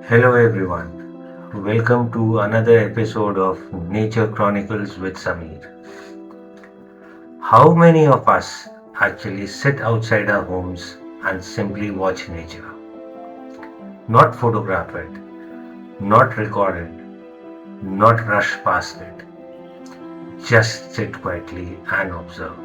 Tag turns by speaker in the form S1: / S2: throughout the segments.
S1: Hello everyone. Welcome to another episode of Nature Chronicles with Samir. How many of us actually sit outside our homes and simply watch nature? Not photograph it, not record it, not rush past it. Just sit quietly and observe.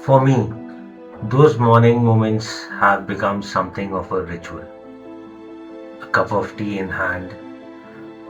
S1: For me, those morning moments have become something of a ritual. A cup of tea in hand,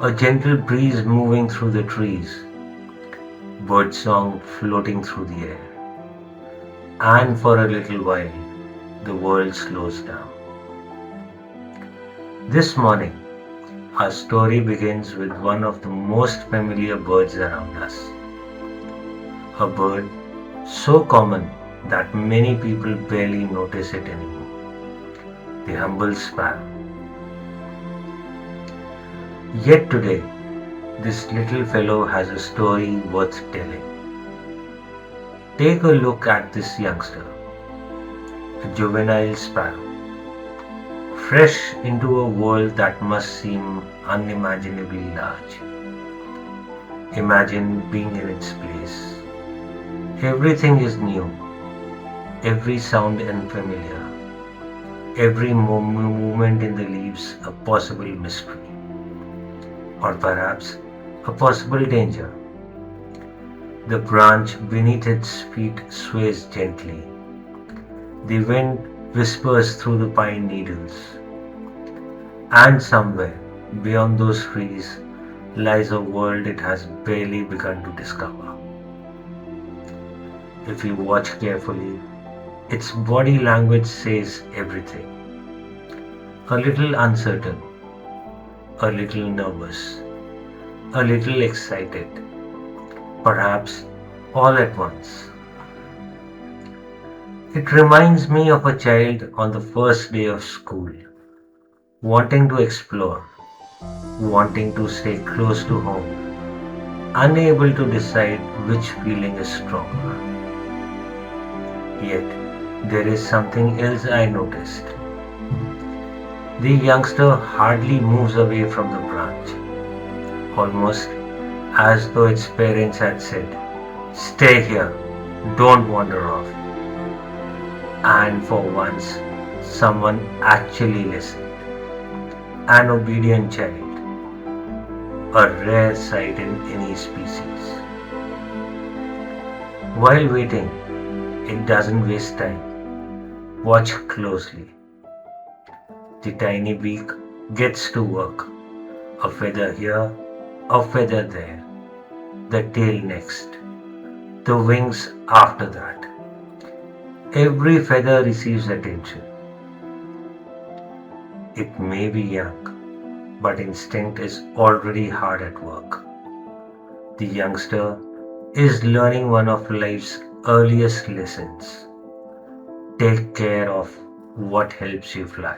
S1: a gentle breeze moving through the trees, birdsong floating through the air. And for a little while, the world slows down. This morning, our story begins with one of the most familiar birds around us. A bird so common that many people barely notice it anymore. The humble sparrow. Yet today, this little fellow has a story worth telling. Take a look at this youngster, a juvenile sparrow, fresh into a world that must seem unimaginably large. Imagine being in its place. Everything is new, every sound unfamiliar, every movement in the leaves a possible mystery, or perhaps a possible danger. The branch beneath its feet sways gently. The wind whispers through the pine needles, and somewhere beyond those trees lies a world it has barely begun to discover. If you watch carefully, its body language says everything. A little uncertain, a little nervous, a little excited, perhaps all at once. It reminds me of a child on the first day of school, wanting to explore, wanting to stay close to home, unable to decide which feeling is stronger. Yet, there is something else I noticed. The youngster hardly moves away from the branch, almost as though its parents had said, "Stay here, don't wander off." And for once, someone actually listened. An obedient child, a rare sight in any species. While waiting, it doesn't waste time. Watch closely. The tiny beak gets to work. A feather here, a feather there. The tail next. The wings after that. Every feather receives attention. It may be young, but instinct is already hard at work. The youngster is learning one of life's earliest lessons. Take care of what helps you fly.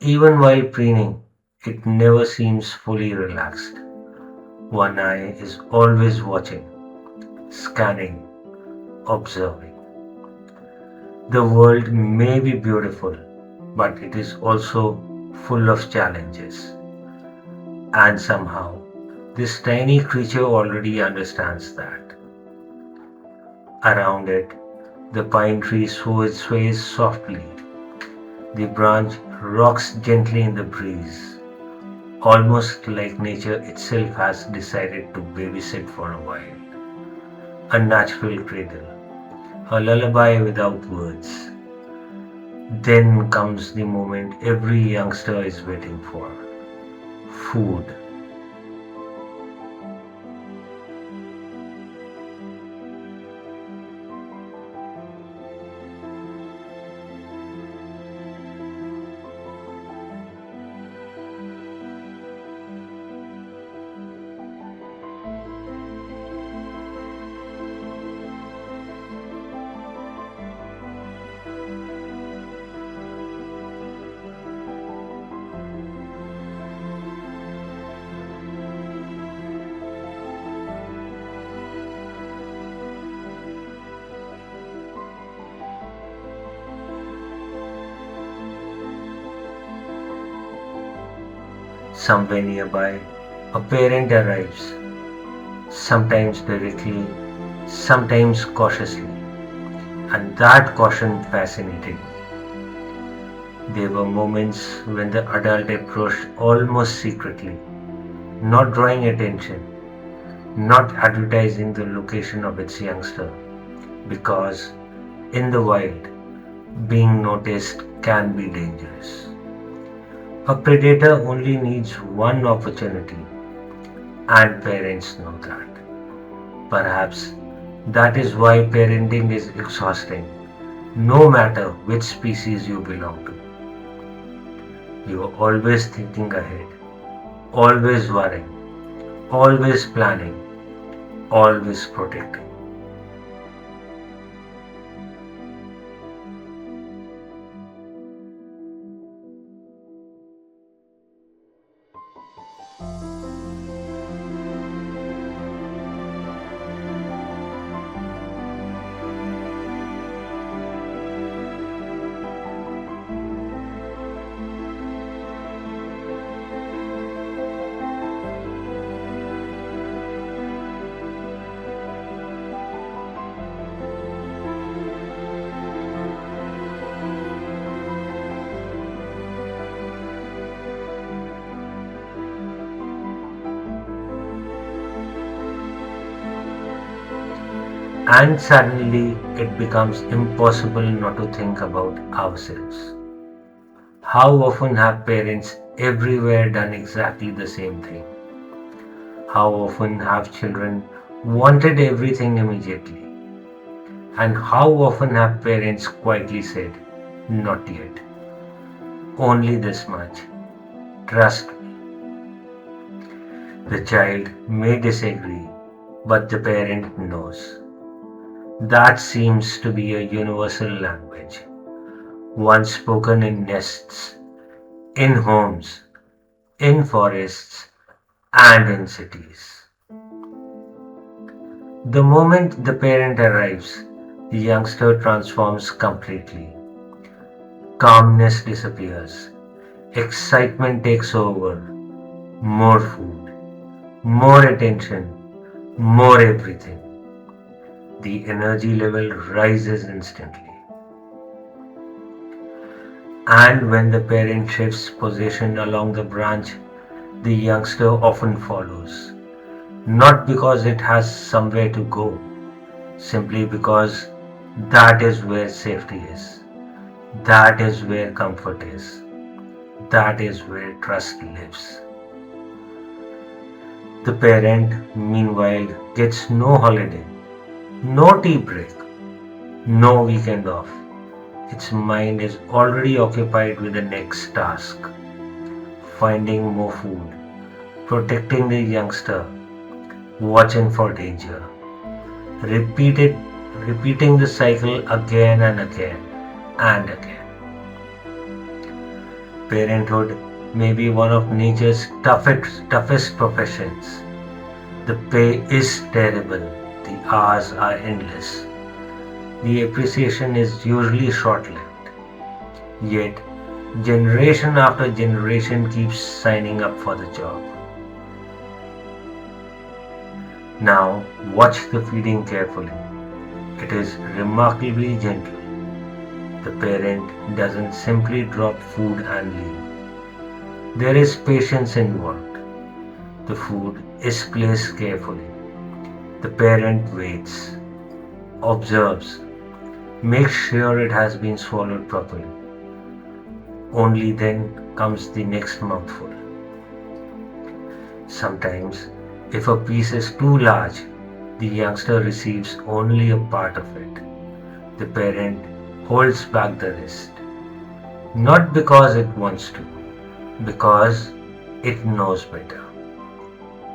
S1: Even while preening, it never seems fully relaxed. One eye is always watching, scanning, observing. The world may be beautiful, but it is also full of challenges. And somehow, this tiny creature already understands that. Around it, the pine tree sways softly. The branch rocks gently in the breeze, almost like nature itself has decided to babysit for a while. A natural cradle, a lullaby without words. Then comes the moment every youngster is waiting for: food. Somewhere nearby, a parent arrives, sometimes directly, sometimes cautiously, and that caution fascinated me. There were moments when the adult approached almost secretly, not drawing attention, not advertising the location of its youngster, because in the wild, being noticed can be dangerous. A predator only needs one opportunity, and parents know that. Perhaps that is why parenting is exhausting, no matter which species you belong to. You are always thinking ahead, always worrying, always planning, always protecting. And suddenly it becomes impossible not to think about ourselves. How often have parents everywhere done exactly the same thing? How often have children wanted everything immediately? And how often have parents quietly said, not yet, only this much, trust me. The child may disagree, but the parent knows. That seems to be a universal language, one spoken in nests, in homes, in forests, and in cities. The moment the parent arrives, the youngster transforms completely. Calmness disappears, excitement takes over, more food, more attention, more everything. The energy level rises instantly. And when the parent shifts position along the branch, the youngster often follows. Not because it has somewhere to go, simply because that is where safety is. That is where comfort is. That is where trust lives. The parent, meanwhile, gets no holiday, no tea break, no weekend off. Its mind is already occupied with the next task, finding more food, protecting the youngster, watching for danger. Repeated, repeating the cycle again and again and again. Parenthood may be one of nature's toughest professions. The pay is terrible, the hours are endless, the appreciation is usually short lived. Yet, generation after generation keeps signing up for the job. Now, watch the feeding carefully. It is remarkably gentle. The parent doesn't simply drop food and leave. There is patience involved. The food is placed carefully. The parent waits, observes, makes sure it has been swallowed properly. Only then comes the next mouthful. Sometimes, if a piece is too large, the youngster receives only a part of it. The parent holds back the rest. Not because it wants to, because it knows better.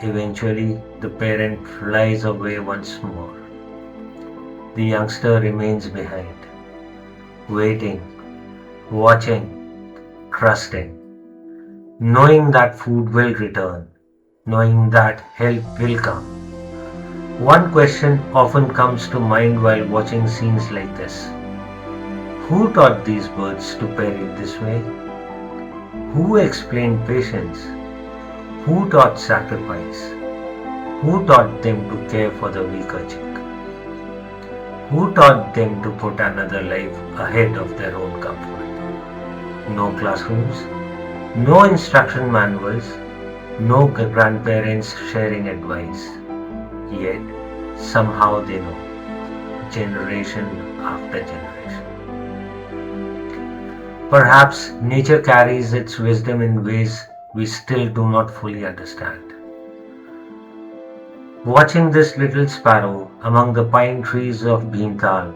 S1: Eventually, the parent flies away once more. The youngster remains behind, waiting, watching, trusting, knowing that food will return, knowing that help will come. One question often comes to mind while watching scenes like this. Who taught these birds to parrot this way? Who explained patience? Who taught sacrifice? Who taught them to care for the weaker chick? Who taught them to put another life ahead of their own comfort? No classrooms, no instruction manuals, no grandparents sharing advice. Yet, somehow they know, generation after generation. Perhaps nature carries its wisdom in ways we still do not fully understand. Watching this little sparrow among the pine trees of Bhimtal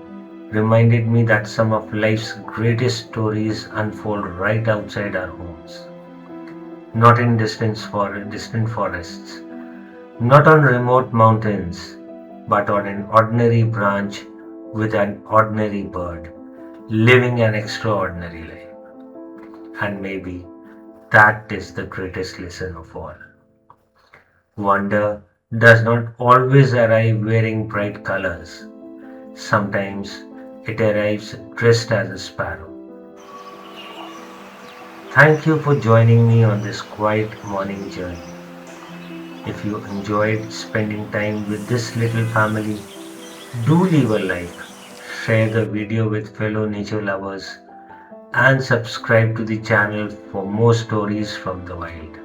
S1: reminded me that some of life's greatest stories unfold right outside our homes, not in distant forests, not on remote mountains, but on an ordinary branch with an ordinary bird, living an extraordinary life. And maybe that is the greatest lesson of all. Wonder does not always arrive wearing bright colors. Sometimes it arrives dressed as a sparrow. Thank you for joining me on this quiet morning journey. If you enjoyed spending time with this little family, do leave a like, share the video with fellow nature lovers, and subscribe to the channel for more stories from the wild.